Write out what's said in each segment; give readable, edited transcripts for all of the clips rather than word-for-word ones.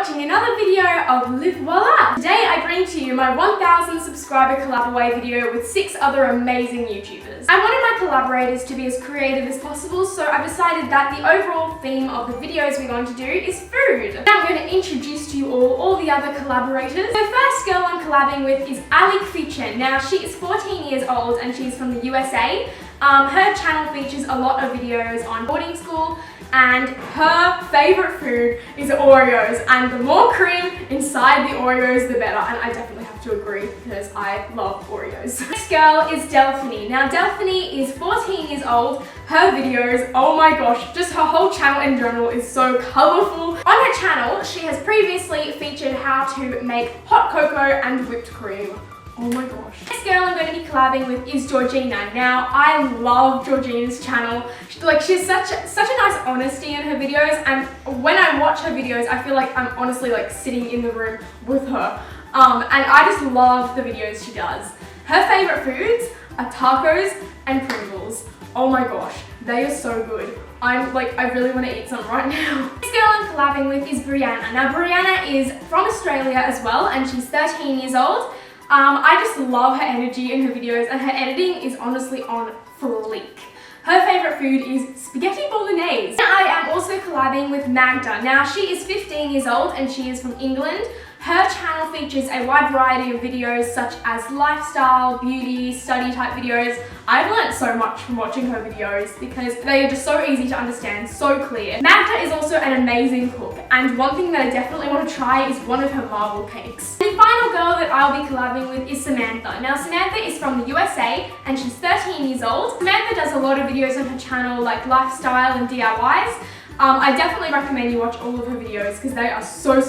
watching another video of Livoila. Today I bring to you my 1000 subscriber collab away video with 6 other amazing YouTubers. I wanted my collaborators to be as creative as possible, so I decided that the overall theme of the videos we're going to do is food. Now I'm going to introduce to you all the other collaborators. The first girl I'm collabing with is Kwiecien. Now she is 14 years old and she's from the USA. Her channel features a lot of videos on boarding school, and her favourite food is Oreos, and the more cream inside the Oreos the better, and I definitely have to agree because I love Oreos. Next girl is Delphinie. Now Delphinie is 14 years old. Her videos, oh my gosh, just her whole channel in general is so colourful. On her channel, she has previously featured how to make hot cocoa and whipped cream. Oh my gosh. Next girl I'm going to be collabing with is Georgina. Now, I love Georgina's channel. She has such a nice honesty in her videos, and when I watch her videos, I feel like I'm honestly like sitting in the room with her. And I just love the videos she does. Her favourite foods are tacos and Pringles. Oh my gosh, they are so good. I really want to eat some right now. This girl I'm collabing with is Brianna. Now, Brianna is from Australia as well, and she's 13 years old. I just love her energy in her videos, and her editing is honestly on fleek. Her favourite food is spaghetti bolognese. I am also collabing with Magda. Now she is 15 years old and she is from England. Her channel features a wide variety of videos such as lifestyle, beauty, study type videos. I've learnt so much from watching her videos because they are just so easy to understand, so clear. Magda is also an amazing cook, and one thing that I definitely want to try is one of her marble cakes. The final girl that I'll be collabing with is Samantha. Now Samantha is from the USA and she's 13 years old. Samantha does a lot of videos on her channel like lifestyle and DIYs. I definitely recommend you watch all of her videos because they are so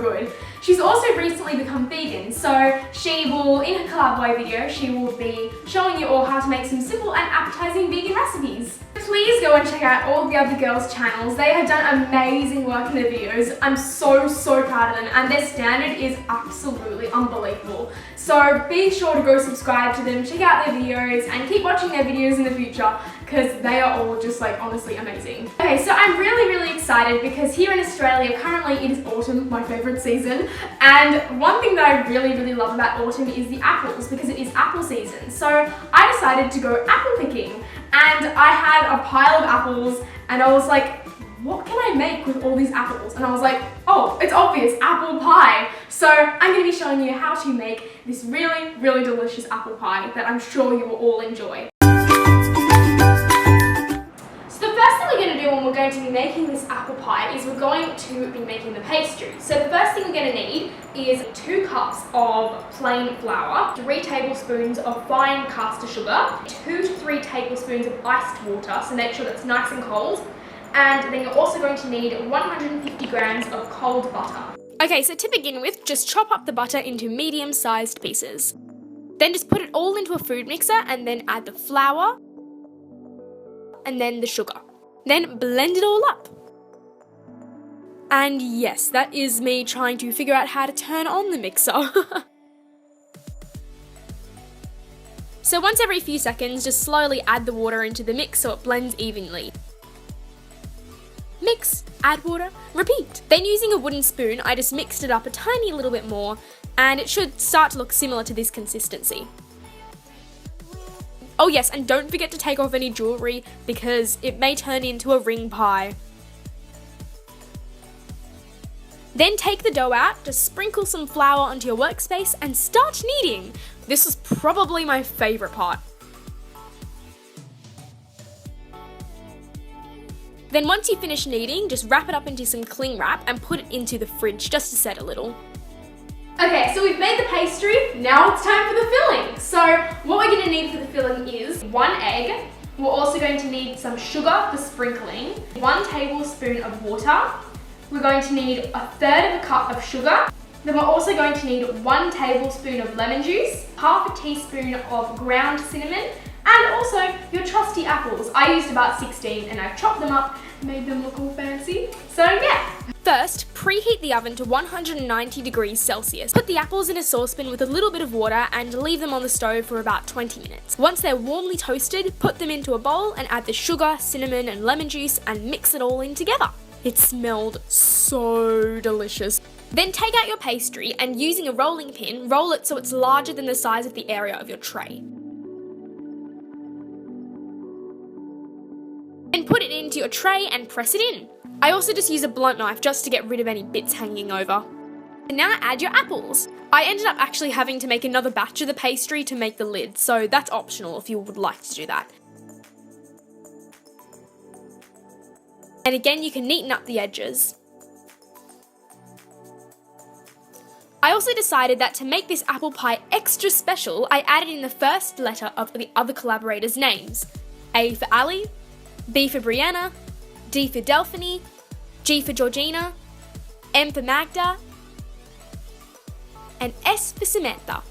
good. She's also recently become vegan, so she will, in her collab away video, she will be showing you all how to make some simple and appetizing vegan recipes. Please go and check out all the other girls' channels. They have done amazing work in their videos. I'm so proud of them, and their standard is absolutely unbelievable. So be sure to go subscribe to them, check out their videos, and keep watching their videos in the future because they are all just like honestly amazing. Okay, so I'm really excited because here in Australia currently it is autumn, my favourite season, and one thing that I really love about autumn is the apples because it is apple season. So I decided to go apple picking, and I had a pile of apples and I was like, what can I make with all these apples? And I was like, oh, it's obvious, apple pie. So I'm going to be showing you how to make this really delicious apple pie that I'm sure you will all enjoy. So the first thing we're going to do when we're going to be making this apple pie is we're going to be making the pastry. So the first thing we're going to need is 2 cups of plain flour, 3 tablespoons of fine caster sugar, 2 to 3 tablespoons of iced water, so make sure that's nice and cold. And then you're also going to need 150 grams of cold butter. Okay, so to begin with, just chop up the butter into medium-sized pieces. Then just put it all into a food mixer and then add the flour and then the sugar. Then blend it all up. And yes, that is me trying to figure out how to turn on the mixer. So once every few seconds, just slowly add the water into the mix so it blends evenly. Mix, add water, repeat. Then using a wooden spoon, I just mixed it up a tiny little bit more, and it should start to look similar to this consistency. Oh yes, and don't forget to take off any jewellery because it may turn into a ring pie. Then take the dough out, just sprinkle some flour onto your workspace and start kneading. This is probably my favourite part. Then once you finish kneading, just wrap it up into some cling wrap and put it into the fridge just to set a little. Okay, so we've made the pastry, now it's time for the filling. So what we're going to need for the filling is 1 egg. We're also going to need some sugar for sprinkling, 1 tablespoon of water. We're going to need 1/3 of a cup of sugar. Then we're also going to need 1 tablespoon of lemon juice, 1/2 teaspoon of ground cinnamon, and also your trusty apples. I used about 16 and I've chopped them up, made them look all fancy. So yeah. First, preheat the oven to 190 degrees Celsius. Put the apples in a saucepan with a little bit of water and leave them on the stove for about 20 minutes. Once they're warmly toasted, put them into a bowl and add the sugar, cinnamon and lemon juice and mix it all in together. It smelled so delicious. Then take out your pastry and using a rolling pin, roll it so it's larger than the size of the area of your tray. Then put it into your tray and press it in. I also just use a blunt knife just to get rid of any bits hanging over. And now add your apples. I ended up actually having to make another batch of the pastry to make the lid, so that's optional if you would like to do that. And again, you can neaten up the edges. I also decided that to make this apple pie extra special, I added in the first letter of the other collaborators' names. A for Ali, B for Brianna, D for Delphinie, G for Georgina, M for Magda, and S for Samantha.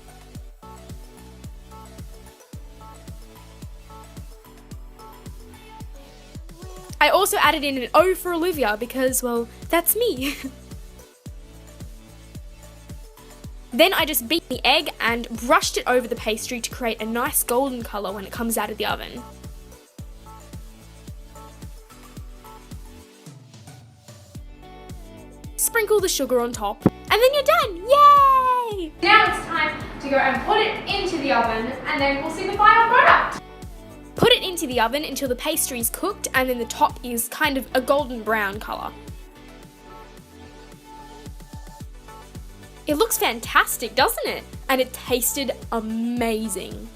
I also added in an O for Olivia because, well, that's me. Then I just beat the egg and brushed it over the pastry to create a nice golden colour when it comes out of the oven. Sprinkle the sugar on top, and then you're done! Yay! Now it's time to go and put it into the oven, and then we'll see the final product. Put it into the oven until the pastry is cooked and then the top is kind of a golden brown colour. It looks fantastic, doesn't it? And it tasted amazing.